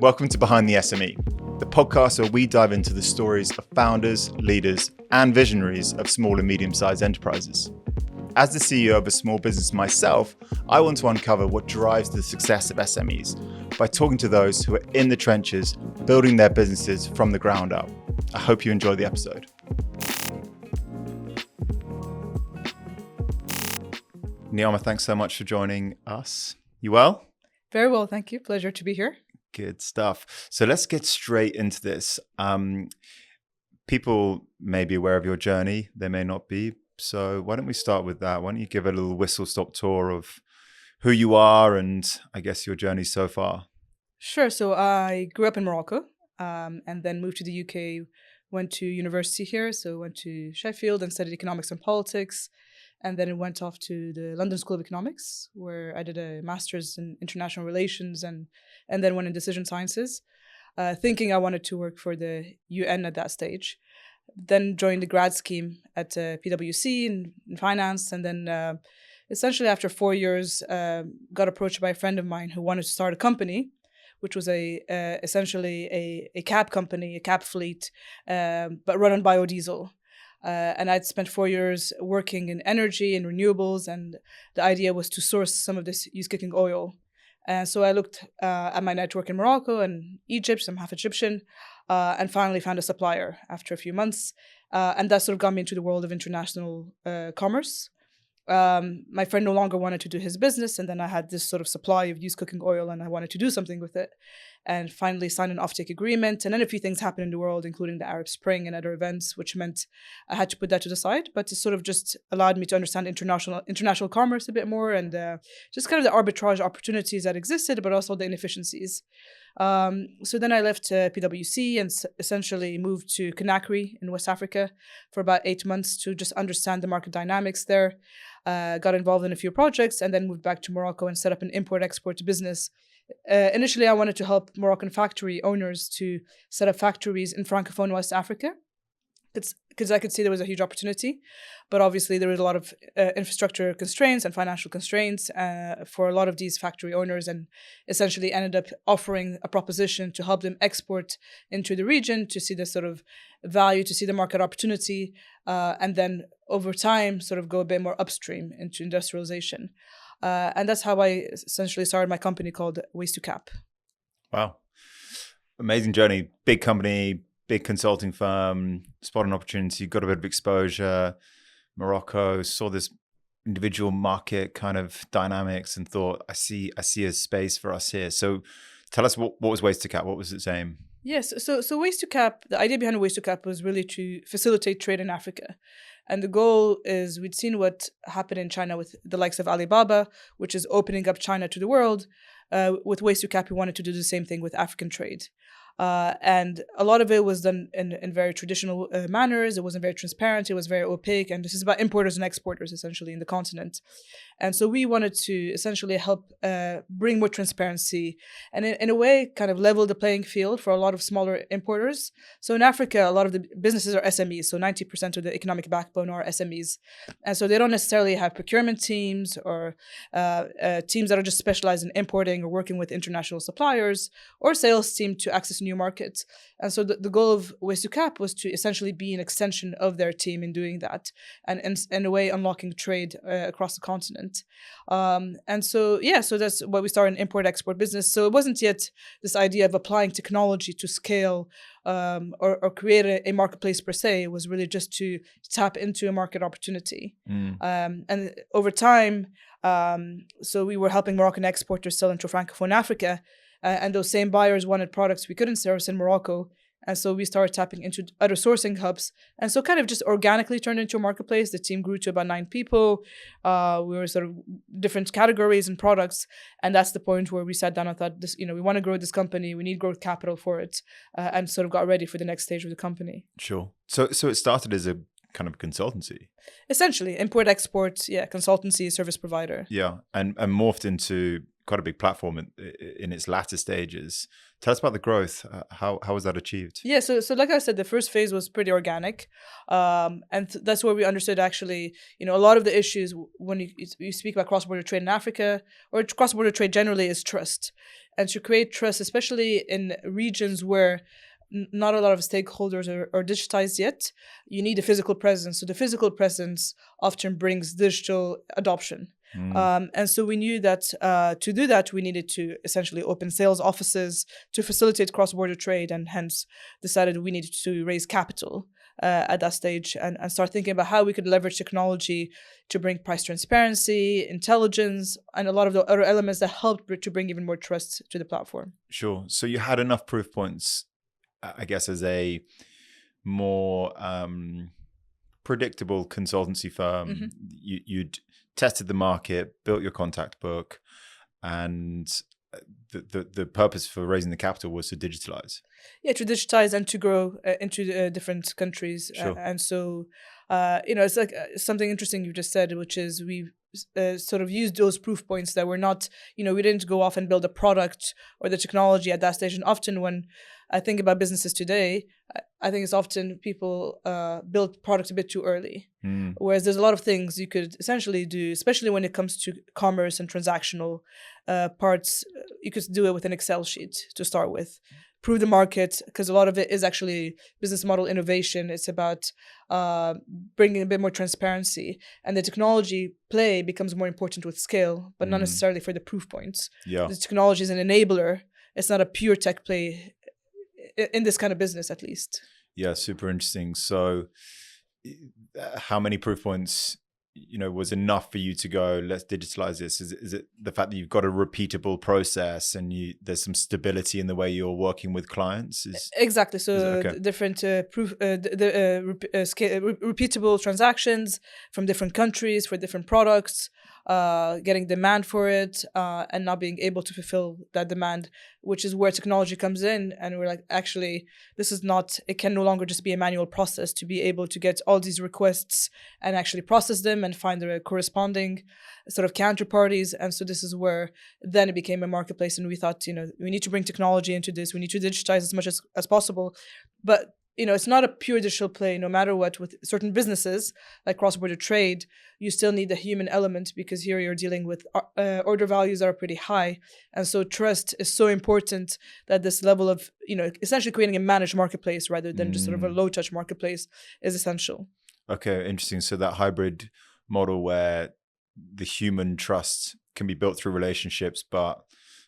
Welcome to Behind the SME, the podcast where we dive into the stories of founders, leaders, and visionaries of small and medium-sized enterprises. As the CEO of a small business myself, I want to uncover what drives the success of SMEs by talking to those who are in the trenches, building their businesses from the ground up. I hope you enjoy the episode. Niama, thanks so much for joining us. You well? Very well, thank you. Pleasure to be here. Good stuff. So let's get straight into this. People may be aware of your journey. They may not be. So why don't we start with that? Why don't you give a little whistle-stop tour of who you are and I guess your journey so far? Sure. So I grew up in Morocco and then moved to the UK, went to university here. So went to Sheffield and studied economics and politics. And then went off to the London School of Economics, where I did a master's in international relations and then went in decision sciences, thinking I wanted to work for the UN at that stage. Then joined the grad scheme at PwC in finance. And then essentially after 4 years, got approached by a friend of mine who wanted to start a company, which was essentially a cab company, a cab fleet, but run on biodiesel. And I'd spent 4 years working in energy and renewables, and the idea was to source some of this used cooking oil. And so I looked at my network in Morocco and Egypt, I'm half Egyptian, and finally found a supplier after a few months. And that sort of got me into the world of international commerce. My friend no longer wanted to do his business, and then I had this sort of supply of used cooking oil, and I wanted to do something with it. And finally signed an offtake agreement. And then a few things happened in the world, including the Arab Spring and other events, which meant I had to put that to the side. But it sort of just allowed me to understand international commerce a bit more and just kind of the arbitrage opportunities that existed, but also the inefficiencies. So then I left PwC and essentially moved to Conakry in West Africa for about 8 months to just understand the market dynamics there. Got involved in a few projects and then moved back to Morocco and set up an import-export business. Initially, I wanted to help Moroccan factory owners to set up factories in Francophone West Africa because I could see there was a huge opportunity. But obviously, there was a lot of infrastructure constraints and financial constraints for a lot of these factory owners, and essentially ended up offering a proposition to help them export into the region to see the sort of value, to see the market opportunity, and then over time sort of go a bit more upstream into industrialization. And that's how I essentially started my company called WaystoCap. Wow. Amazing journey. Big company, big consulting firm, spot an opportunity, got a bit of exposure. Morocco, saw this individual market kind of dynamics and thought, I see a space for us here. So tell us what was WaystoCap? What was its aim? Yes. So WaystoCap, the idea behind WaystoCap was really to facilitate trade in Africa. And the goal is, we'd seen what happened in China with the likes of Alibaba, which is opening up China to the world. With WaystoCap, we wanted to do the same thing with African trade. And a lot of it was done in very traditional manners. It wasn't very transparent. It was very opaque. And this is about importers and exporters, essentially, in the continent. And so we wanted to essentially help bring more transparency and in a way kind of level the playing field for a lot of smaller importers. So in Africa, a lot of the businesses are SMEs. So 90% of the economic backbone are SMEs. And so they don't necessarily have procurement teams or teams that are just specialized in importing or working with international suppliers, or sales team to access new markets. And so the goal of WaystoCap was to essentially be an extension of their team in doing that and in a way unlocking trade across the continent. And so that's why we started an import-export business. So it wasn't yet this idea of applying technology to scale or create a marketplace per se. It was really just to tap into a market opportunity. And over time, so we were helping Moroccan exporters sell into Francophone Africa. And those same buyers wanted products we couldn't service in Morocco. And so we started tapping into other sourcing hubs. And so kind of just organically turned into a marketplace. The team grew to about 9 people. We were sort of different categories and products. And that's the point where we sat down and thought, we want to grow this company. We need growth capital for it. And sort of got ready for the next stage of the company. Sure. So it started as a kind of consultancy. Essentially, import-export, consultancy, service provider. Yeah, and morphed into quite a big platform in its latter stages. Tell us about the growth. How was that achieved? Yeah, so like I said, the first phase was pretty organic, and that's where we understood actually, a lot of the issues when you speak about cross-border trade in Africa or cross-border trade generally is trust, and to create trust, especially in regions where not a lot of stakeholders are digitized yet, you need a physical presence. So the physical presence often brings digital adoption. And so we knew that to do that, we needed to essentially open sales offices to facilitate cross-border trade, and hence decided we needed to raise capital at that stage and start thinking about how we could leverage technology to bring price transparency, intelligence, and a lot of the other elements that helped to bring even more trust to the platform. Sure. So you had enough proof points, I guess, as a more predictable consultancy firm. You'd tested the market, built your contact book, and the purpose for raising the capital was to digitalize. Yeah, to digitize and to grow into different countries. Sure. And so, it's like something interesting you just said, which is we sort of used those proof points that were not, we didn't go off and build a product or the technology at that stage. And often when I think about businesses today, I think it's often people build products a bit too early. Whereas there's a lot of things you could essentially do, especially when it comes to commerce and transactional parts. You could do it with an Excel sheet to start with. Prove the market, because a lot of it is actually business model innovation. It's about bringing a bit more transparency, and the technology play becomes more important with scale, but not necessarily for the proof points. Yeah. The technology is an enabler. It's not a pure tech play in this kind of business, at least. Yeah, super interesting. So how many proof points was enough for you to go, let's digitalize this? Is it the fact that you've got a repeatable process and there's some stability in the way you're working with clients? Exactly. So different repeatable transactions from different countries for different products, getting demand for it, and not being able to fulfill that demand, which is where technology comes in. And we're like, actually, it can no longer just be a manual process to be able to get all these requests and actually process them and find the corresponding sort of counterparties. And so this is where then it became a marketplace. And we thought, we need to bring technology into this. We need to digitize as much as possible. But it's not a pure digital play, no matter what. With certain businesses, like cross-border trade, you still need the human element, because here you're dealing with order values that are pretty high. And so trust is so important that this level of, essentially creating a managed marketplace rather than just sort of a low-touch marketplace is essential. Okay, interesting. So that hybrid model where the human trust can be built through relationships, but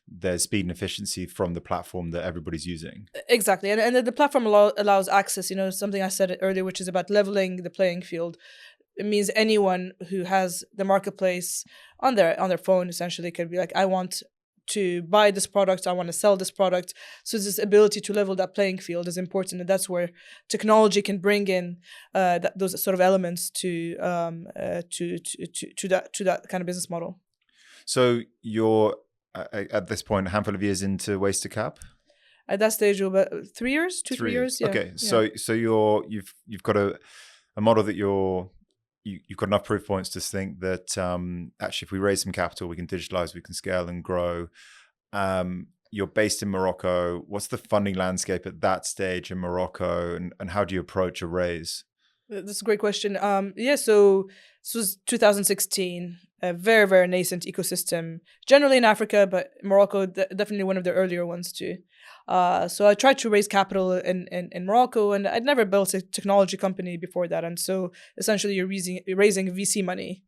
there's speed and efficiency from the platform that everybody's using. Exactly. And the platform allows access, something I said earlier, which is about leveling the playing field. It means anyone who has the marketplace on their phone essentially can be like, I want to buy this product, I want to sell this product. So this ability to level that playing field is important, and that's where technology can bring in those sort of elements to that kind of business model. So you're at this point a handful of years into WaystoCap? At that stage, about 3 years, 3 years. Yeah. Okay, yeah. So you've got a model that you've got enough proof points to think that actually if we raise some capital, we can digitalize, we can scale and grow. You're based in Morocco. What's the funding landscape at that stage in Morocco, and how do you approach a raise? That's a great question. So this was 2016, a very, very nascent ecosystem, generally in Africa, but Morocco, definitely one of the earlier ones too. So I tried to raise capital in Morocco, and I'd never built a technology company before that. And so essentially you're raising VC money.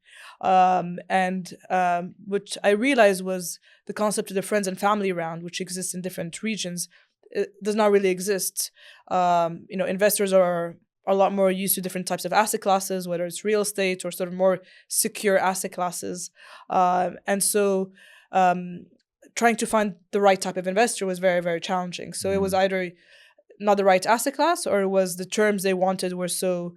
Which I realized was the concept of the friends and family round, which exists in different regions. It does not really exist. Investors are a lot more used to different types of asset classes, whether it's real estate or sort of more secure asset classes. Trying to find the right type of investor was very, very challenging. So it was either not the right asset class, or it was the terms they wanted were so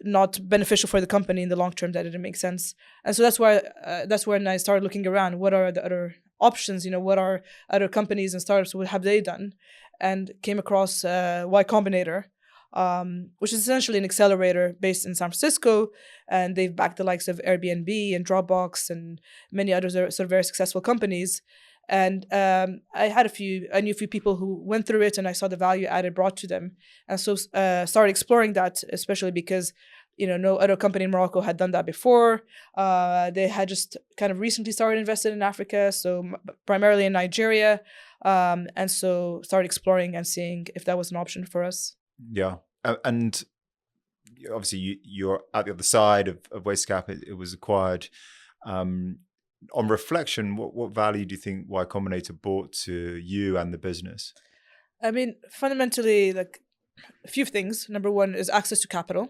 not beneficial for the company in the long term that it didn't make sense. And so that's when I started looking around. What are the other options? What are other companies and startups, what have they done? And came across Y Combinator. which is essentially an accelerator based in San Francisco, and they've backed the likes of Airbnb and Dropbox and many others sort of very successful companies. And I knew a few people who went through it, and I saw the value added brought to them, and so started exploring that, especially because no other company in Morocco had done that before. They had just kind of recently started investing in Africa, so primarily in Nigeria, and so started exploring and seeing if that was an option for us. Yeah, and obviously you're at the other side of WaystoCap. It was acquired. On reflection, what value do you think Y Combinator brought to you and the business? I mean, fundamentally, like a few things. Number one is access to capital.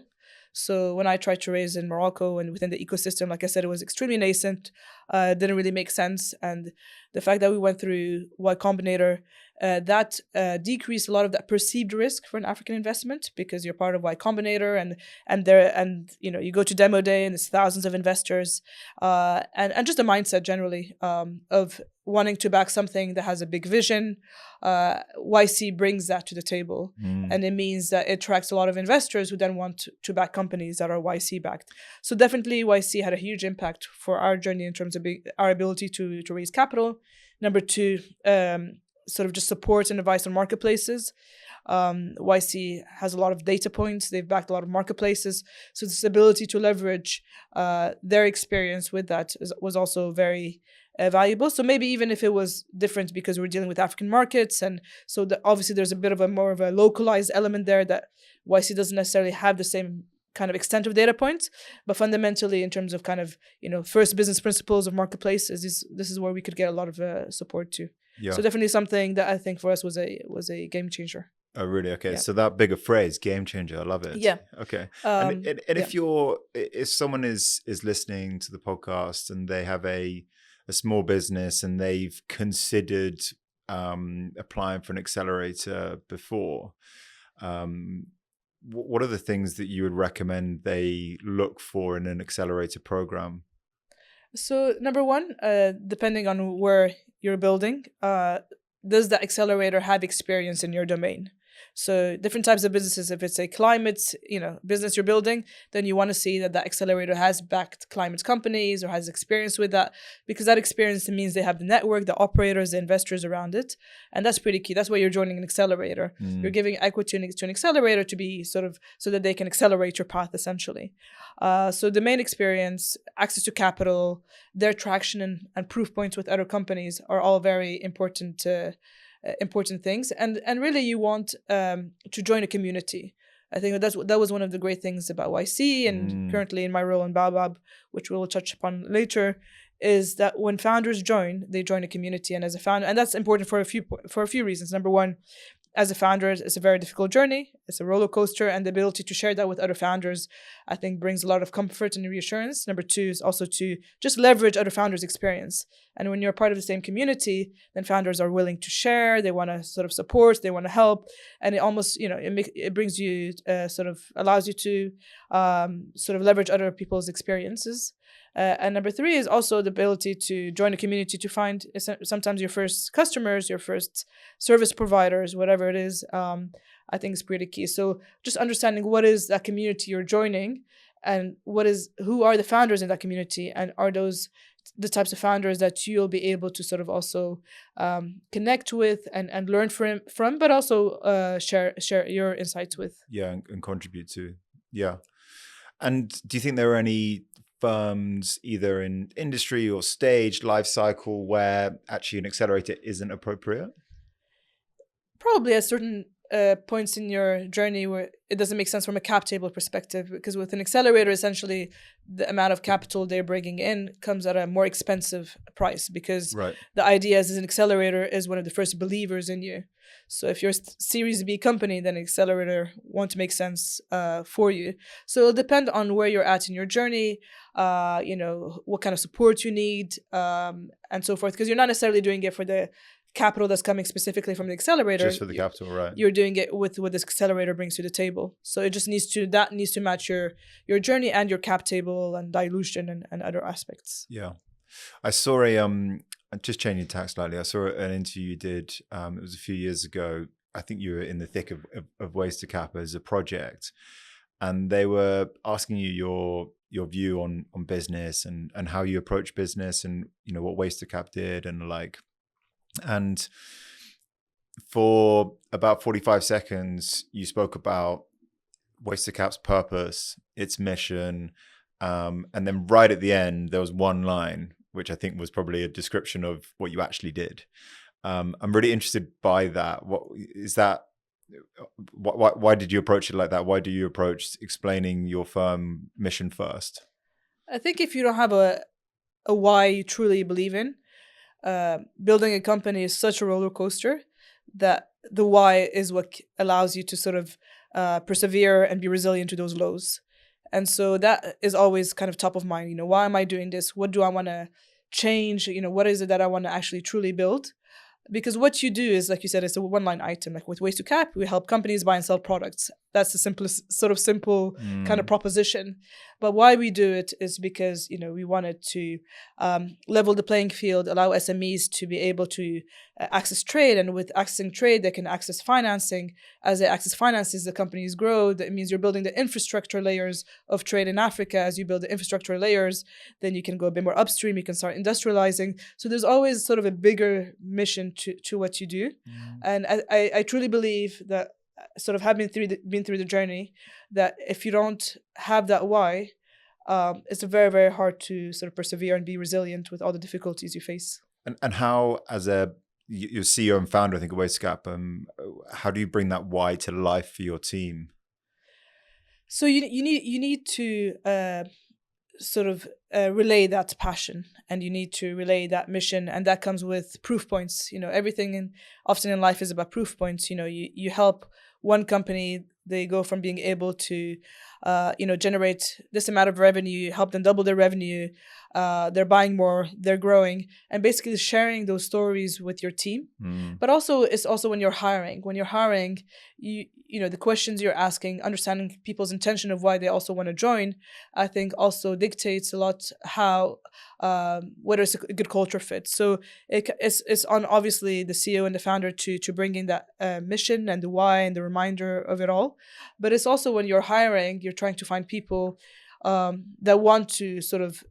So when I tried to raise in Morocco and within the ecosystem, like I said, it was extremely nascent, didn't really make sense. And the fact that we went through Y Combinator, that decreased a lot of that perceived risk for an African investment, because you're part of Y Combinator and you go to demo day and there's thousands of investors, and just a mindset generally of wanting to back something that has a big vision. YC brings that to the table, and it means that it attracts a lot of investors who then want to back companies that are YC backed. So definitely YC had a huge impact for our journey in terms of our ability to raise capital. Number two, sort of just support and advice on marketplaces. YC has a lot of data points. They've backed a lot of marketplaces. So this ability to leverage their experience with that was also very valuable. So maybe even if it was different because we're dealing with African markets, and so obviously there's a bit of a more of a localized element there that YC doesn't necessarily have the same kind of extent of data points, but fundamentally in terms of kind of first business principles of marketplaces, this is where we could get a lot of support too. Yeah. So definitely something that I think for us was a game changer. Oh, really? Okay. Yeah. So that bigger phrase, game changer, I love it. Yeah. Okay. And if someone is listening to the podcast and they have a small business and they've considered applying for an accelerator before, what are the things that you would recommend they look for in an accelerator program? So number one, depending on where you're building, does the accelerator have experience in your domain? So different types of businesses, if it's a climate, business you're building, then you want to see that accelerator has backed climate companies or has experience with that, because that experience means they have the network, the operators, the investors around it. And that's pretty key. That's why you're joining an accelerator. You're giving equity to an accelerator to be sort of so that they can accelerate your path essentially. So domain experience, access to capital, their traction and proof points with other companies are all very important things, and really you want to join a community. I think that was one of the great things about YC, and currently in my role in Baobab, which we will touch upon later, is that when founders join, they join a community, and as a founder, and that's important for a few reasons. Number one, as a founder, it's a very difficult journey. It's a roller coaster, and the ability to share that with other founders, I think, brings a lot of comfort and reassurance. Number two is also to just leverage other founders' experience. And when you're part of the same community, then founders are willing to share. They want to sort of support. They want to help, and it almost, it brings you sort of allows you to sort of leverage other people's experiences. And number three is also the ability to join a community to find sometimes your first customers, your first service providers, whatever it is. I think is pretty key. So just understanding what is that community you're joining, and who are the founders in that community, and are those the types of founders that you'll be able to sort of also connect with and learn from, but also share your insights with. Yeah, and contribute to. Yeah. And do you think there are any firms either in industry or stage life cycle where actually an accelerator isn't appropriate? Probably at certain points in your journey where it doesn't make sense from a cap table perspective, because with an accelerator, essentially the amount of capital they're bringing in comes at a more expensive price, because the idea as an accelerator is one of the first believers in you. So if you're a Series B company, then accelerator won't make sense for you. So it'll depend on where you're at in your journey, what kind of support you need, and so forth, because you're not necessarily doing it for the capital that's coming specifically from the accelerator. Just for the capital, right? You're doing it with what this accelerator brings to the table. So it just needs to match your journey and your cap table and dilution and other aspects. Yeah. I saw just changing tack slightly. I saw an interview you did, it was a few years ago, I think you were in the thick of WaystoCap as a project, and they were asking you your view on business and how you approach business, and what WaystoCap did, and for about 45 seconds you spoke about WaystoCap's purpose, its mission, and then right at the end there was one line which I think was probably a description of what you actually did. I'm really interested by that. What is that? Why did you approach it like that? Why do you approach explaining your firm mission first? I think if you don't have a why you truly believe in, building a company is such a roller coaster that the why is what allows you to sort of persevere and be resilient to those lows. And so that is always kind of top of mind. Why am I doing this? What do I want to change? What is it that I want to actually truly build? Because what you do is, like you said, it's a one-line item. Like with WaystoCap, we help companies buy and sell products. That's the simplest, simple kind of proposition. But why we do it is because, we wanted to level the playing field, allow SMEs to be able to access trade. And with accessing trade, they can access financing. As they access finances, the companies grow. That means you're building the infrastructure layers of trade in Africa. As you build the infrastructure layers, then you can go a bit more upstream. You can start industrializing. So there's always sort of a bigger mission to what you do. And I truly believe that, sort of having been through the journey, that if you don't have that why, it's very, very hard to sort of persevere and be resilient with all the difficulties you face. And how, as your CEO and founder, I think, of WaystoCap, how do you bring that why to life for your team? So you need to sort of relay that passion, and you need to relay that mission, and that comes with proof points. Everything often in life is about proof points. You help one company, they go from being able to generate this amount of revenue, help them double their revenue, they're buying more, they're growing, and basically sharing those stories with your team. But also, it's also when you're hiring, the questions you're asking, understanding people's intention of why they also want to join, I think also dictates a lot how whether it's a good culture fit. So it's on, obviously, the CEO and the founder to bring in that mission and the why and the reminder of it all. But it's also when you're hiring, you're trying to find people that want to sort of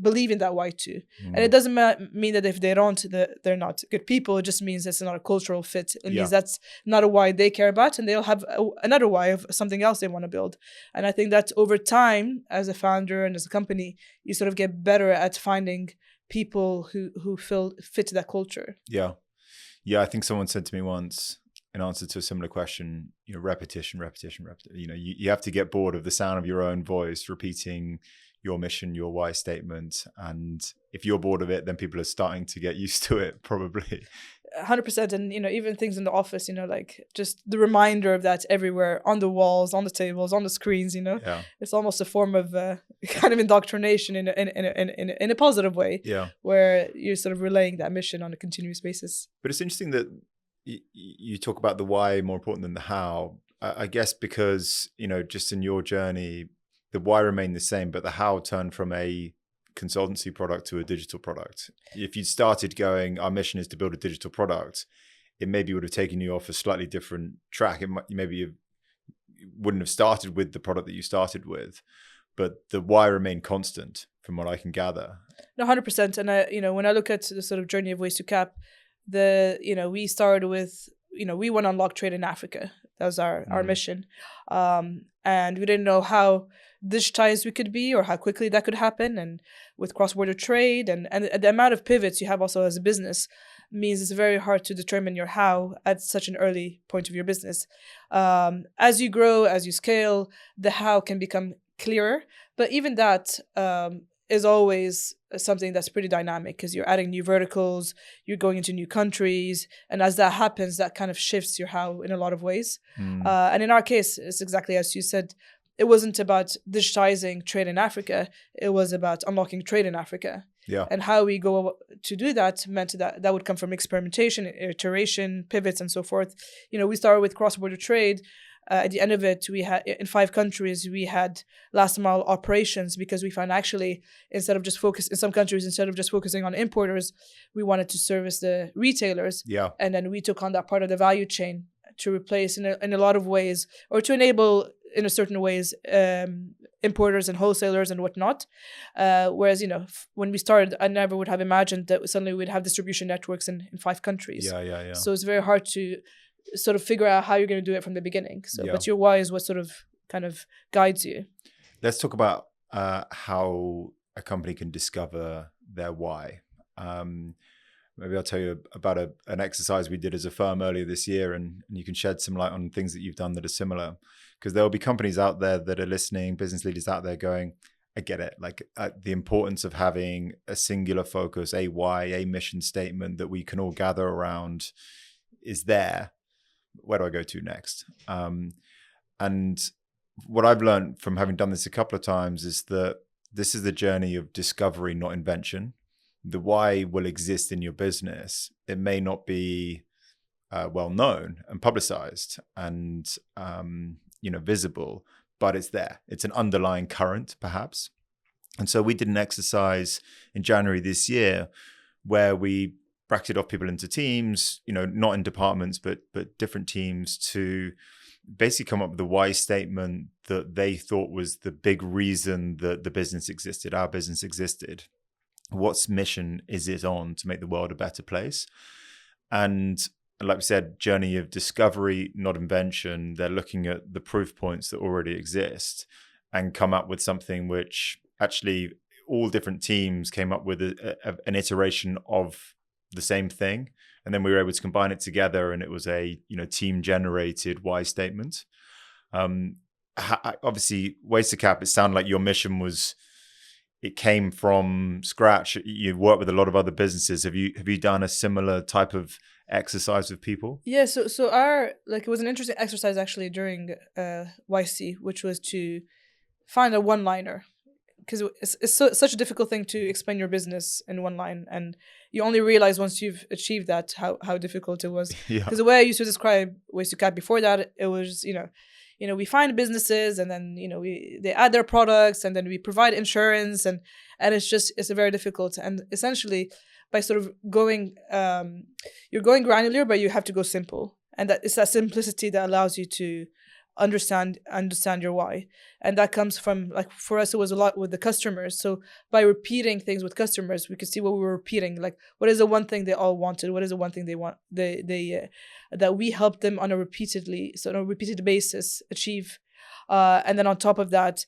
believe in that why too. And it doesn't mean that if they don't, they're not good people. It just means it's not a cultural fit. It means that's not a why they care about, and they'll have another why of something else they want to build. And I think that over time, as a founder and as a company, you sort of get better at finding people who fit that culture. Yeah. I think someone said to me once, in answer to a similar question, repetition. You have to get bored of the sound of your own voice repeating your mission, your why statement. And if you're bored of it, then people are starting to get used to it, probably. 100%. And, even things in the office, like just the reminder of that everywhere, on the walls, on the tables, on the screens, It's almost a form of kind of indoctrination in a positive way, where you're sort of relaying that mission on a continuous basis. But it's interesting that you talk about the why more important than the how. I guess because, just in your journey, the why remained the same, but the how turned from a consultancy product to a digital product. If you started going, our mission is to build a digital product, it maybe would have taken you off a slightly different track. Maybe you wouldn't have started with the product that you started with, but the why remained constant from what I can gather. No, 100%. And when I look at the sort of journey of WaystoCap, we started with, we want to unlock trade in Africa. That was our mission. And we didn't know how digitized we could be or how quickly that could happen. And with cross-border trade and the amount of pivots you have also as a business means it's very hard to determine your how at such an early point of your business. As you grow, as you scale, the how can become clearer. But even that is always something that's pretty dynamic, because you're adding new verticals, you're going into new countries, and as that happens, that kind of shifts your how in a lot of ways. And in our case, it's exactly as you said. It wasn't about digitizing trade in Africa. It was about unlocking trade in Africa. And how we go to do that meant that would come from experimentation, iteration, pivots, and so forth. We started with cross-border trade. At the end of it, we had, in 5 countries, we had last mile operations, because we found actually, in some countries, instead of just focusing on importers, we wanted to service the retailers. And then we took on that part of the value chain. to replace in a lot of ways, or to enable in a certain ways importers and wholesalers and whatnot. Whereas, when we started, I never would have imagined that suddenly we'd have distribution networks in 5 countries. Yeah. So it's very hard to sort of figure out how you're going to do it from the beginning. So, but your why is what sort of kind of guides you. Let's talk about how a company can discover their why. Maybe I'll tell you about an exercise we did as a firm earlier this year, and you can shed some light on things that you've done that are similar. Because there will be companies out there that are listening, business leaders out there going, I get it. Like the importance of having a singular focus, a why, a mission statement that we can all gather around is there. Where do I go to next? And what I've learned from having done this a couple of times is that this is the journey of discovery, not invention. The why will exist in your business. It may not be well known and publicized and visible, but it's there. It's an underlying current, perhaps. And so we did an exercise in January this year where we bracketed off people into teams, not in departments, but different teams, to basically come up with a why statement that they thought was the big reason that the business existed, our business existed. What's mission is it on to make the world a better place? And like we said, journey of discovery, not invention. They're looking at the proof points that already exist and come up with something which actually all different teams came up with an iteration of the same thing. And then we were able to combine it together, and it was a team generated why statement. Obviously, WaystoCap, it sounded like your mission was, it came from scratch. You've worked with a lot of other businesses. Have you done a similar type of exercise with people? Yeah, so it was an interesting exercise actually during YC, which was to find a one-liner, because it's such a difficult thing to explain your business in one line, and you only realize once you've achieved that how difficult it was. Because the way I used to describe WaystoCap before that, it was we find businesses, and then they add their products, and then we provide insurance, and it's very difficult. And essentially, by sort of going, you're going granular, but you have to go simple, and that it's that simplicity that allows you to understand your why. And that comes from, like, for us, it was a lot with the customers. So by repeating things with customers, we could see what we were repeating. Like, what is the one thing they all wanted? What is the one thing they want? That we helped them on a repeated basis achieve. And then on top of that,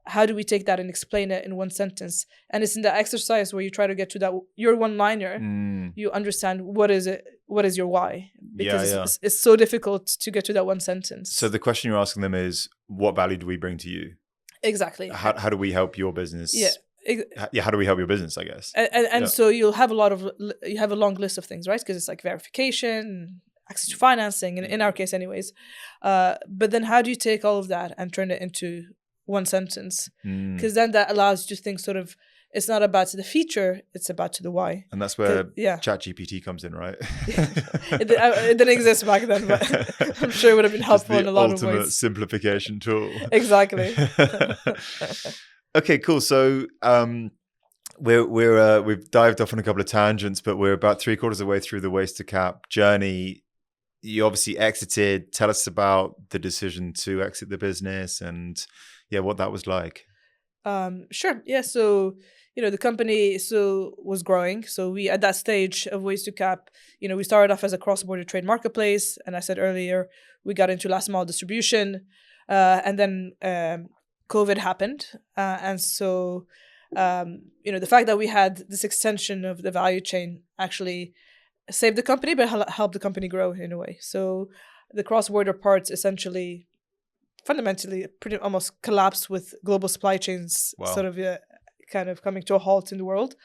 how do we take that and explain it in one sentence? And it's in the exercise where you try to get to that your one-liner. You understand what is your why, because it's so difficult to get to that one sentence. So the question you're asking them is, what value do we bring to you? Exactly. How do we help your business? How do we help your business, I guess? And so you'll have a long list of things, right? Because it's like verification, access to financing, in our case anyways. But then how do you take all of that and turn it into one sentence? Because then that allows you to think sort of, it's not about the feature, it's about the why. And that's where ChatGPT comes in, right? It didn't exist back then, but I'm sure it would have been helpful in a lot of ways. The ultimate simplification tool. Exactly. Okay, cool. So we've dived off on a couple of tangents, but we're about 3/4 of the way through the WaystoCap journey. You obviously exited. Tell us about the decision to exit the business and what that was like. Sure. Yeah. So, the company was growing. So we, at that stage of WaystoCap, we started off as a cross-border trade marketplace. And I said earlier, we got into last mile distribution. And then COVID happened. And so, the fact that we had this extension of the value chain actually saved the company, but helped the company grow in a way. So the cross-border parts essentially, fundamentally, pretty almost collapsed with global supply chains sort of kind of coming to a halt in the world.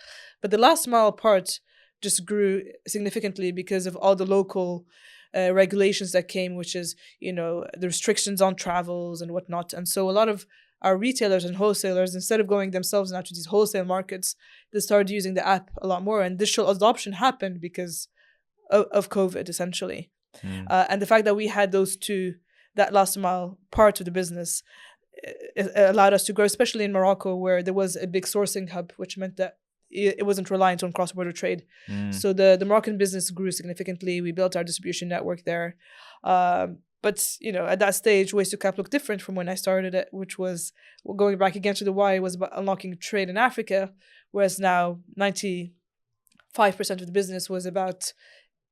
But the last mile part just grew significantly because of all the local regulations that came, which is, the restrictions on travels and whatnot. And so a lot of our retailers and wholesalers, instead of going themselves now to these wholesale markets, they started using the app a lot more. And digital adoption happened because of COVID, essentially. And the fact that we had that last mile part of the business, it allowed us to grow, especially in Morocco, where there was a big sourcing hub, which meant that it wasn't reliant on cross-border trade. So the Moroccan business grew significantly. We built our distribution network there. But, at that stage, WaystoCap looked different from when I started it, which was, going back again to the why, was about unlocking trade in Africa, whereas now 95% of the business was about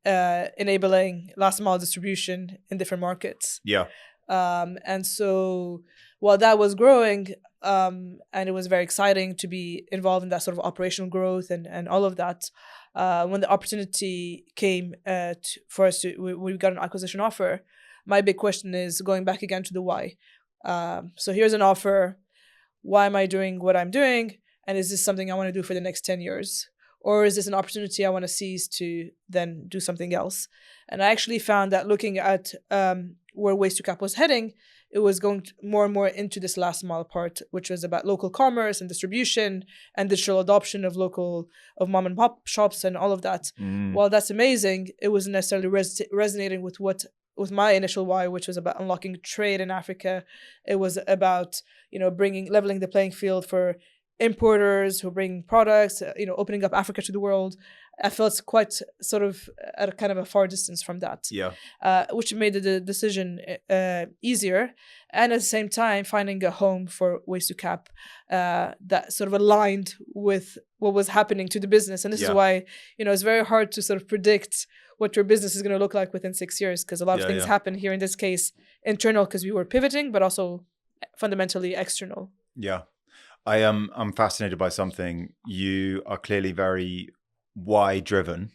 enabling last mile distribution in different markets. Yeah. And so while that was growing, and it was very exciting to be involved in that sort of operational growth and all of that, when the opportunity came for us we got an acquisition offer, my big question is going back again to the why. So here's an offer. Why am I doing what I'm doing? And is this something I want to do for the next 10 years? Or is this an opportunity I want to seize to then do something else? And I actually found that looking at where WaystoCap was heading, it was going more and more into this last mile part, which was about local commerce and distribution and digital adoption of mom and pop shops and all of that. While that's amazing, it wasn't necessarily resonating with my initial why, which was about unlocking trade in Africa. It was about, leveling the playing field for importers who bring products, opening up Africa to the world. I felt quite sort of at a kind of a far distance from that, which made the decision easier. And at the same time, finding a home for WaystoCap that sort of aligned with what was happening to the business. And this is why, it's very hard to sort of predict what your business is going to look like within 6 years, because a lot of things happen here, in this case, internal, because we were pivoting, but also fundamentally external. Yeah. I'm fascinated by something. You are clearly very why driven.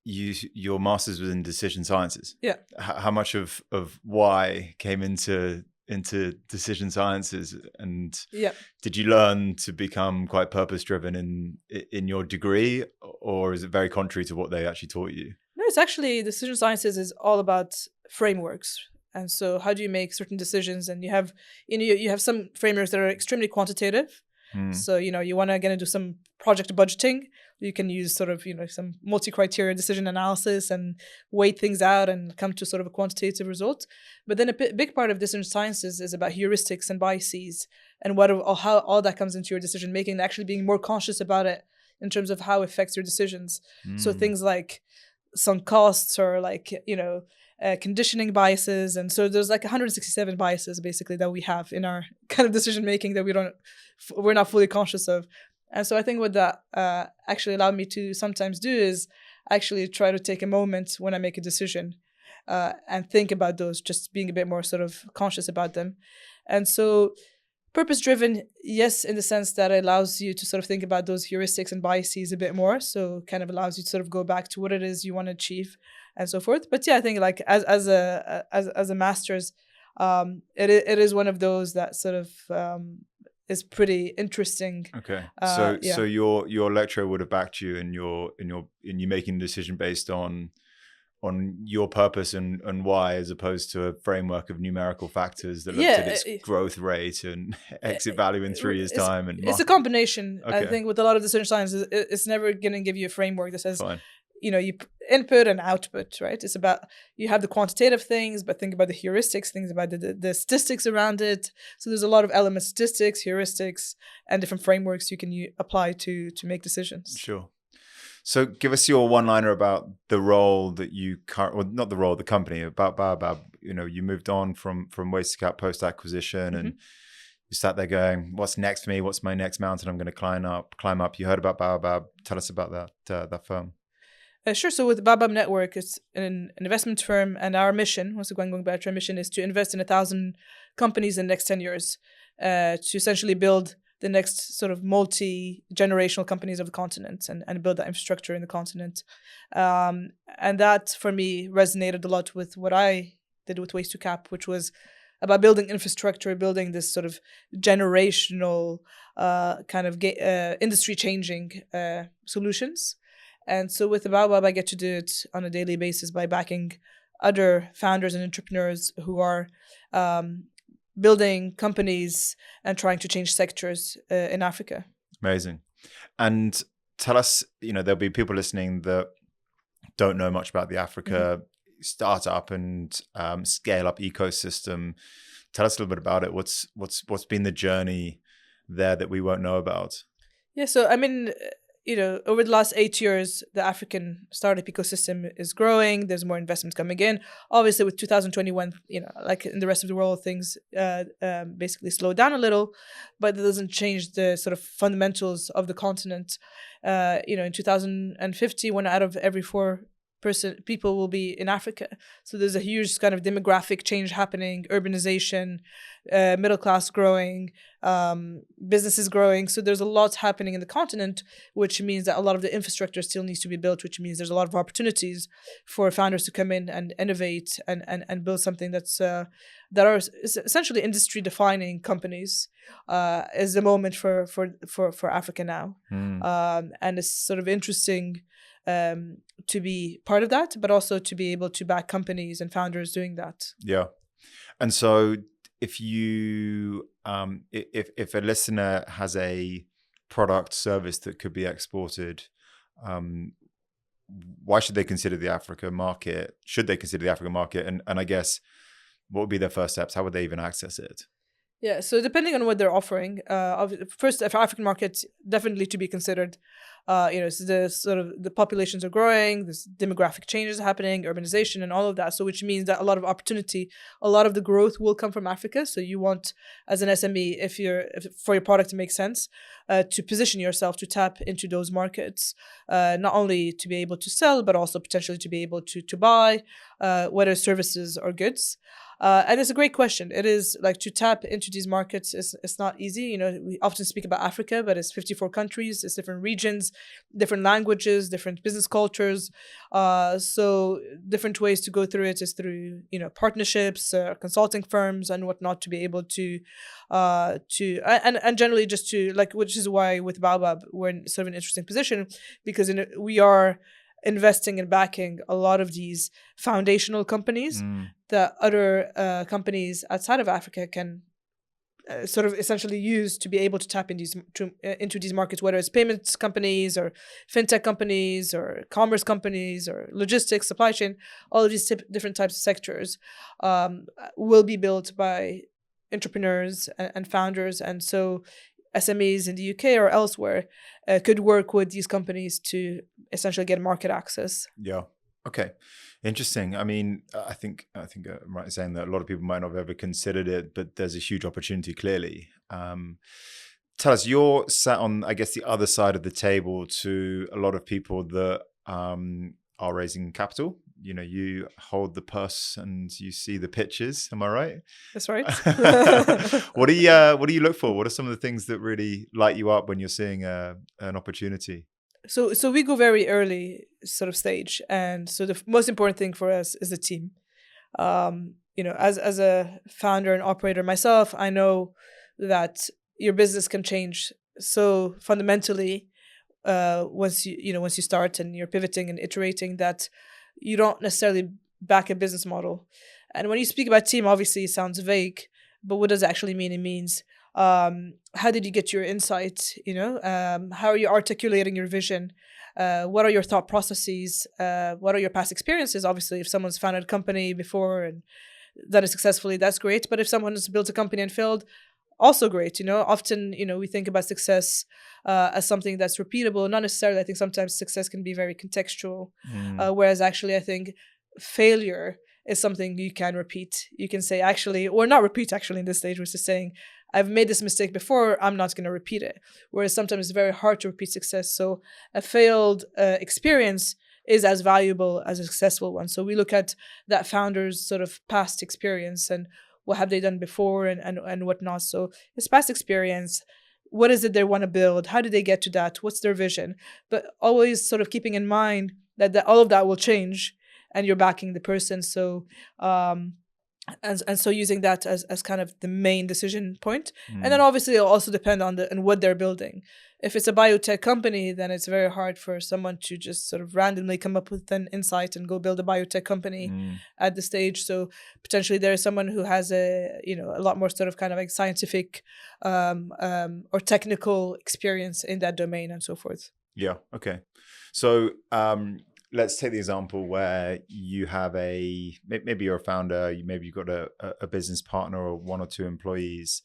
Your master's was in decision sciences. Yeah. How much of why came into decision sciences, and did you learn to become quite purpose driven in your degree, or is it very contrary to what they actually taught you? No, it's actually, decision sciences is all about frameworks. And so how do you make certain decisions? And you have some frameworks that are extremely quantitative. So, you want to do some project budgeting. You can use sort of, some multi-criteria decision analysis and weight things out and come to sort of a quantitative result. But then a big part of decision sciences is about heuristics and biases and how all that comes into your decision making, and actually being more conscious about it in terms of how it affects your decisions. So things like sunk costs, or like, conditioning biases. And so there's like 167 biases basically that we have in our kind of decision making that we're not fully conscious of. And so I think what that actually allowed me to sometimes do is actually try to take a moment when I make a decision and think about those, just being a bit more sort of conscious about them. And so purpose driven, yes, in the sense that it allows you to sort of think about those heuristics and biases a bit more. So kind of allows you to sort of go back to what it is you want to achieve and so forth. But yeah, I think like as a master's, it is one of those that sort of is pretty interesting. Okay, so your lecturer would have backed you in you making a decision based on your purpose and why, as opposed to a framework of numerical factors that looked at its growth rate and exit value in 3 years' time. And it's a combination. Okay. I think with a lot of decision science, it's never going to give you a framework that says, you input and output, right? It's about, you have the quantitative things, but think about the heuristics, things about the statistics around it. So there's a lot of elements, statistics, heuristics, and different frameworks you can apply to make decisions. Sure. So give us your one-liner about the role that not the role of the company, about Baobab. You moved on from WaystoCap post-acquisition, and you sat there going, what's next for me? What's my next mountain I'm going to climb up? You heard about Baobab. Tell us about that firm. Sure. So with Baobab Network, it's an investment firm, and our mission, once again going back to our mission, is to invest in 1,000 companies in the next 10 years to essentially build the next sort of multi-generational companies of the continent and build that infrastructure in the continent. And that, for me, resonated a lot with what I did with WaystoCap, which was about building infrastructure, building this sort of generational kind of industry-changing solutions. And so with the Baobab, I get to do it on a daily basis by backing other founders and entrepreneurs who are building companies and trying to change sectors in Africa. Amazing. And tell us, there'll be people listening that don't know much about the Africa startup and scale up ecosystem. Tell us a little bit about it. What's been the journey there that we won't know about? Yeah, so I mean, over the last 8 years, the African startup ecosystem is growing. There's more investment coming in. Obviously, with 2021, like in the rest of the world, things basically slowed down a little, but it doesn't change the sort of fundamentals of the continent. In 2050, 1 out of every 4 people will be in Africa. So there's a huge kind of demographic change happening, urbanization, middle class growing, businesses growing. So there's a lot happening in the continent, which means that a lot of the infrastructure still needs to be built, which means there's a lot of opportunities for founders to come in and innovate and build something that are essentially industry defining companies. Is the moment for Africa now. And it's sort of interesting to be part of that, but also to be able to back companies and founders doing that. Yeah. And so if you, if a listener has a product service that could be exported, why should they consider the Africa market? Should they consider the African market? And I guess what would be their first steps? How would they even access it? Yeah, so depending on what they're offering, first, for African markets, definitely to be considered. So the populations are growing, there's demographic changes happening, urbanization, and all of that. So which means that a lot of opportunity, a lot of the growth will come from Africa. So you want, as an SME, if for your product to make sense, to position yourself to tap into those markets, not only to be able to sell, but also potentially to be able to buy, whether services or goods. And it's a great question. It is like to tap into these markets. It's not easy. We often speak about Africa, but it's 54 countries, it's different regions, different languages, different business cultures. So different ways to go through it is through partnerships, consulting firms, and whatnot to be able to and generally just to which is why with Baobab we're in sort of an interesting position because we are investing and backing a lot of these foundational companies that other companies outside of Africa can sort of essentially use to be able to tap into these markets, whether it's payments companies or fintech companies or commerce companies or logistics, supply chain. All of these different types of sectors will be built by entrepreneurs and founders, and so SMEs in the UK or elsewhere could work with these companies to essentially get market access. Yeah. Okay. Interesting. I mean, I think I'm right in saying that a lot of people might not have ever considered it, but there's a huge opportunity clearly. Tell us, you're sat on, I guess, the other side of the table to a lot of people that are raising capital. You hold the purse and you see the pitches. Am I right? That's right. What do you look for? What are some of the things that really light you up when you're seeing an opportunity? So we go very early sort of stage, and so the most important thing for us is the team. As a founder and operator myself, I know that your business can change so fundamentally once you start and you're pivoting and iterating that you don't necessarily back a business model. And when you speak about team, obviously it sounds vague, but what does it actually mean? It means how did you get your insight? How are you articulating your vision? What are your thought processes? What are your past experiences? Obviously, if someone's founded a company before and done it successfully, that's great. But if someone has built a company and failed, also great. Often, we think about success as something that's repeatable. Not necessarily. I think sometimes success can be very contextual, whereas actually I think failure is something you can repeat. You can say actually, or not repeat actually in this stage, which is saying, I've made this mistake before, I'm not going to repeat it. Whereas sometimes it's very hard to repeat success. So a failed experience is as valuable as a successful one. So we look at that founder's sort of past experience and what have they done before and whatnot. So it's past experience. What is it they want to build? How did they get to that? What's their vision? But always sort of keeping in mind that all of that will change and you're backing the person. So and so using that as kind of the main decision point. And then obviously it'll also depend on what they're building. If it's a biotech company, then it's very hard for someone to just sort of randomly come up with an insight and go build a biotech company at the stage. So potentially there is someone who has a lot more sort of kind of like scientific or technical experience in that domain and so forth. Yeah. Okay. So let's take the example where you have maybe you're a founder, maybe you've got a business partner or one or two employees.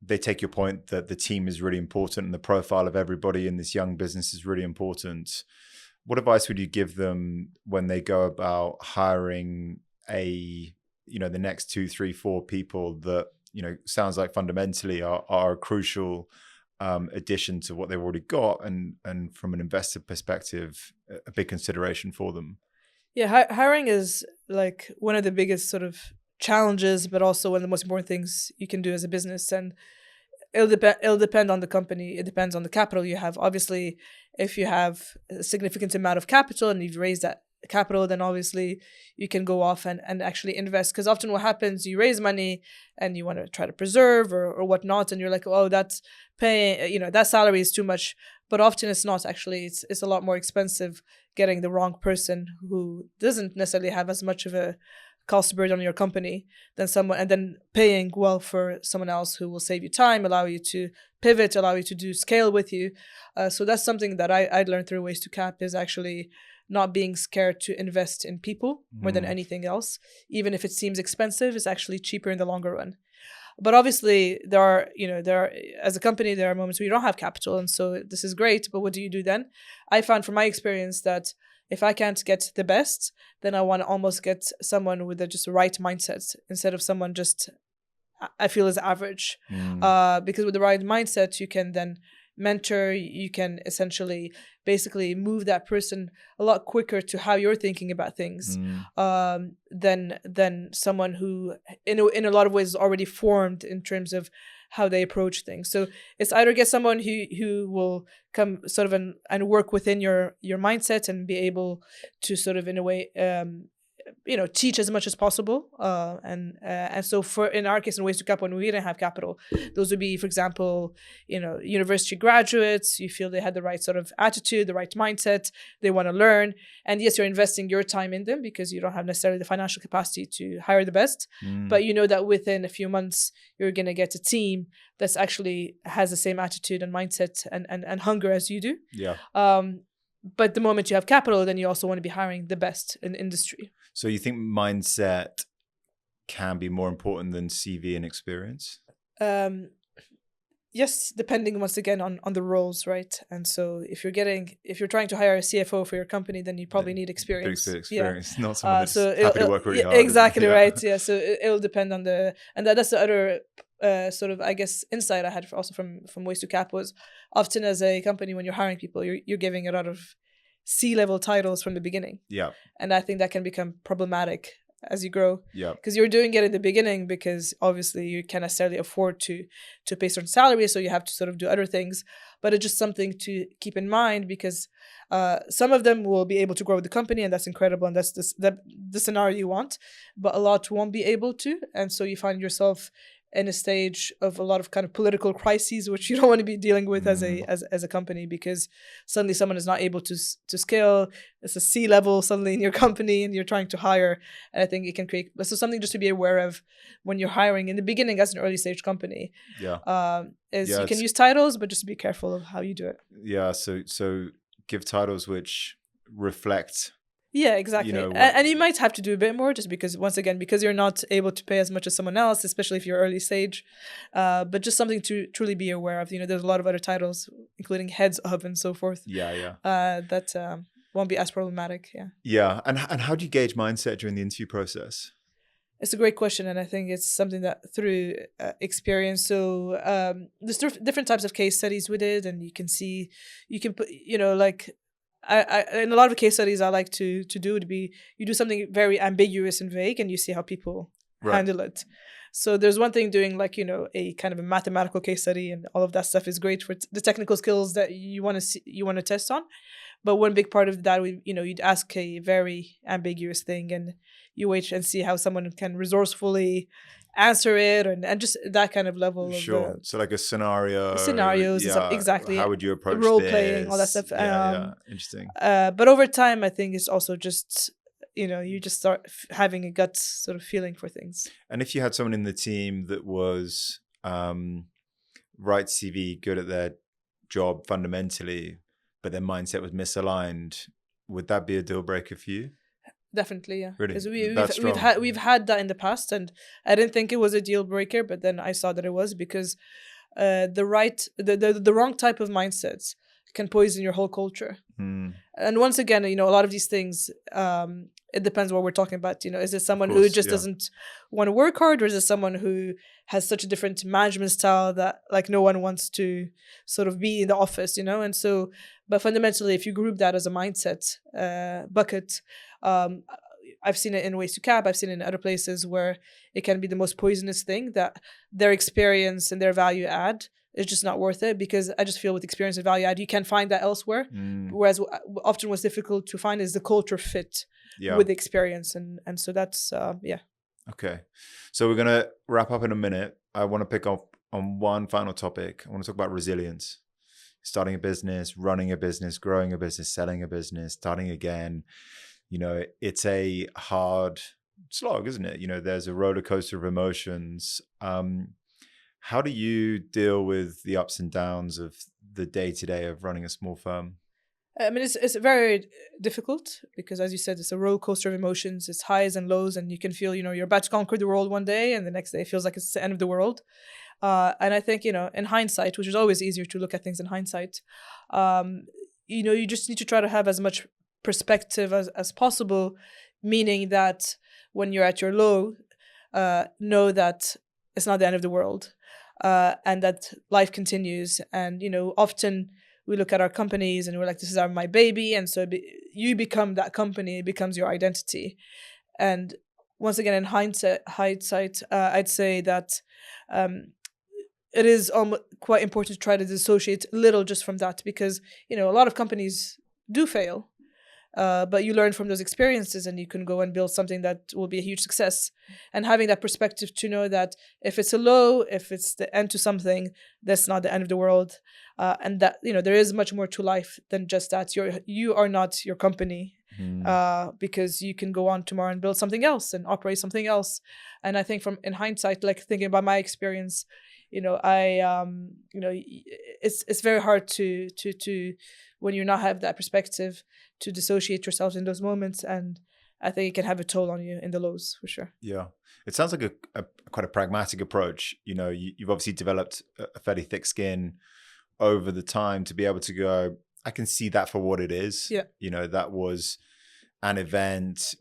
they take your point that the team is really important and the profile of everybody in this young business is really important. What advice would you give them when they go about hiring the next 2, 3, 4 people that, sounds like fundamentally are a crucial addition to what they've already got, and from an investor perspective, a big consideration for them? Yeah, hiring is like one of the biggest sort of challenges, but also one of the most important things you can do as a business. And it'll depend on the company. It depends on the capital you have. Obviously, if you have a significant amount of capital and you've raised that capital, then obviously you can go off and actually invest. Because often what happens, you raise money and you want to try to preserve or whatnot, and you're like, oh, that's paying, that salary is too much. But often it's not actually. It's a lot more expensive getting the wrong person who doesn't necessarily have as much of a cost burden on your company than someone, and then paying well for someone else who will save you time, allow you to pivot, allow you to do scale with you. So that's something that I'd learned through WaystoCap, is actually not being scared to invest in people more than anything else. Even if it seems expensive, it's actually cheaper in the longer run. But obviously there are as a company, there are moments where you don't have capital, and so this is great, but what do you do then? I found from my experience that if I can't get the best, then I want to almost get someone with the just right mindset instead of someone just I feel is average. Because with the right mindset, you can then mentor, you can essentially basically move that person a lot quicker to how you're thinking about things than someone who in a lot of ways is already formed in terms of how they approach things. So it's either get someone who will come sort of and work within your mindset and be able to sort of in a way teach as much as possible, and so for in our case in WaystoCap, when we didn't have capital, those would be, for example, university graduates. You feel they had the right sort of attitude, the right mindset, they want to learn, and yes, you're investing your time in them because you don't have necessarily the financial capacity to hire the best, but you know that within a few months you're going to get a team that's actually has the same attitude and mindset and hunger as you do. But the moment you have capital, then you also want to be hiring the best in the industry. So you think mindset can be more important than CV and experience? Yes, depending once again on the roles, right? And so if you're trying to hire a CFO for your company, then you probably need experience. Not someone that's happy to work really hard. Exactly, right. Yeah, so it'll depend on that's the other sort of, I guess, insight I had also from WaystoCap was often as a company, when you're hiring people, you're giving a lot of C-level titles from the beginning. And I think that can become problematic as you grow. Because you're doing it in the beginning because obviously you can't necessarily afford to pay certain salaries, so you have to sort of do other things. But it's just something to keep in mind, because some of them will be able to grow with the company, and that's incredible, and that's the scenario you want. But a lot won't be able to, and so you find yourself in a stage of a lot of kind of political crises, which you don't want to be dealing with as a company, because suddenly someone is not able to scale. It's a C-level suddenly in your company, and you're trying to hire. And I think it can create something just to be aware of when you're hiring in the beginning as an early stage company. You can use titles, but just be careful of how you do it. So give titles which reflect. Yeah, exactly. And you might have to do a bit more just because, once again, because you're not able to pay as much as someone else, especially if you're early stage. But just something to truly be aware of. There's a lot of other titles, including heads of and so forth. That won't be as problematic. And how do you gauge mindset during the interview process? It's a great question, and I think it's something that through experience. So there's different types of case studies we did, and you can put, like. I in a lot of case studies I like to do would be you do something very ambiguous and vague, and you see how people handle it. So there's one thing doing like a kind of a mathematical case study, and all of that stuff is great for the technical skills that you want to test on. But one big part of that, you'd ask a very ambiguous thing, and you wait and see how someone can resourcefully answer it, and just that kind of level of so like a scenarios and stuff. Exactly. How would you approach role playing, all that stuff. Interesting. But over time, I think it's also just you just start having a gut sort of feeling for things. And if you had someone in the team that was right CV, good at their job fundamentally, but their mindset was misaligned, would that be a deal breaker for you? Definitely, yeah. Really? We've had that in the past, and I didn't think it was a deal breaker, but then I saw that it was, because the wrong type of mindsets can poison your whole culture. And once again, a lot of these things, it depends what we're talking about. Is it someone who just doesn't want to work hard, or is it someone who has such a different management style that like no one wants to sort of be in the office, And so, but fundamentally, if you group that as a mindset bucket, I've seen it in WaystoCap, I've seen it in other places where it can be the most poisonous thing, that their experience and their value add is just not worth it, because I just feel with experience and value add, you can find that elsewhere. Whereas often what's difficult to find is the culture fit with the experience. And so that's, Okay. So we're going to wrap up in a minute. I want to pick up on one final topic. I want to talk about resilience. Starting a business, running a business, growing a business, selling a business, starting again. It's a hard slog, isn't it? There's a roller coaster of emotions. How do you deal with the ups and downs of the day-to-day of running a small firm? I mean, it's very difficult because, as you said, it's a roller coaster of emotions. It's highs and lows, and you can feel, you're about to conquer the world one day, and the next day it feels like it's the end of the world. And I think, in hindsight, which is always easier to look at things in hindsight, you just need to try to have as much perspective as possible, meaning that when you're at your low, know that it's not the end of the world. And that life continues. And, often we look at our companies and we're like, this is my baby. And so you become that company, it becomes your identity. And once again, in hindsight, I'd say that it is quite important to try to dissociate a little just from that, because, a lot of companies do fail. But you learn from those experiences and you can go and build something that will be a huge success. And having that perspective to know that if it's a low, if it's the end to something, that's not the end of the world. And that, there is much more to life than just that. You are not your company, because you can go on tomorrow and build something else and operate something else. And I think in hindsight, like thinking about my experience, it's very hard to when you not have that perspective, to dissociate yourself in those moments. And I think it can have a toll on you in the lows, for sure. Yeah. It sounds like a quite a pragmatic approach. You've obviously developed a fairly thick skin over the time to be able to go, I can see that for what it is. Yeah. That was an event.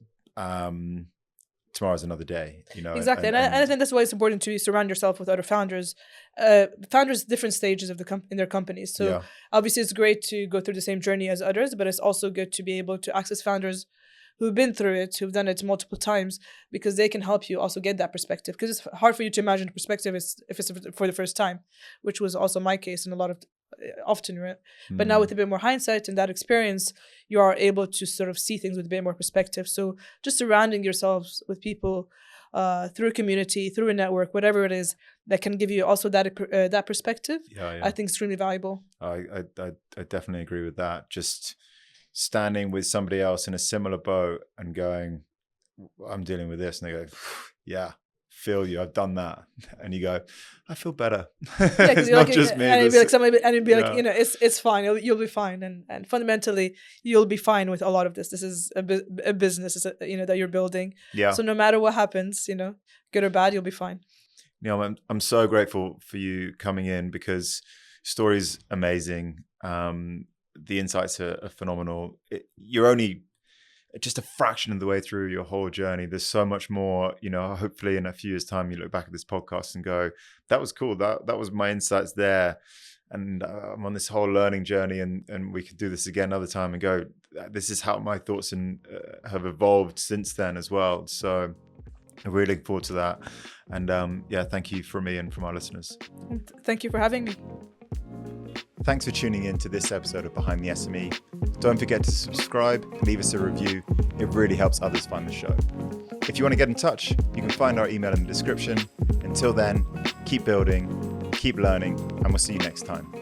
Tomorrow's another day, Exactly. And I think that's why it's important to surround yourself with other founders, different stages of in their companies. So obviously it's great to go through the same journey as others, but it's also good to be able to access founders who've been through it, who've done it multiple times, because they can help you also get that perspective. Because it's hard for you to imagine the perspective if it's for the first time, which was also my case in a lot of often, right? But now with a bit more hindsight and that experience, you are able to sort of see things with a bit more perspective. So just surrounding yourselves with people through a community, through a network, whatever it is, that can give you also that perspective, I think extremely valuable. I definitely agree with that. Just standing with somebody else in a similar boat and going, I'm dealing with this, and they go, yeah, feel you, I've done that, and you go, I feel better. It's not just me. And it'd be like somebody, and it'd be like, it's fine. You'll be fine, and fundamentally, you'll be fine with a lot of this. This is a business, that you're building. Yeah. So no matter what happens, good or bad, you'll be fine. Niama, I'm so grateful for you coming in, because story's amazing. The insights are phenomenal. You're only just a fraction of the way through your whole journey. There's so much more, hopefully in a few years' time, you look back at this podcast and go, that was cool. That was my insights there. And I'm on this whole learning journey, and we could do this again another time and go, this is how my thoughts have evolved since then as well. So I'm really looking forward to that. And thank you from me and from our listeners. Thank you for having me. Thanks for tuning in to this episode of Behind the SME. Don't forget to subscribe, leave us a review. It really helps others find the show. If you want to get in touch, you can find our email in the description. Until then, keep building, keep learning, and we'll see you next time.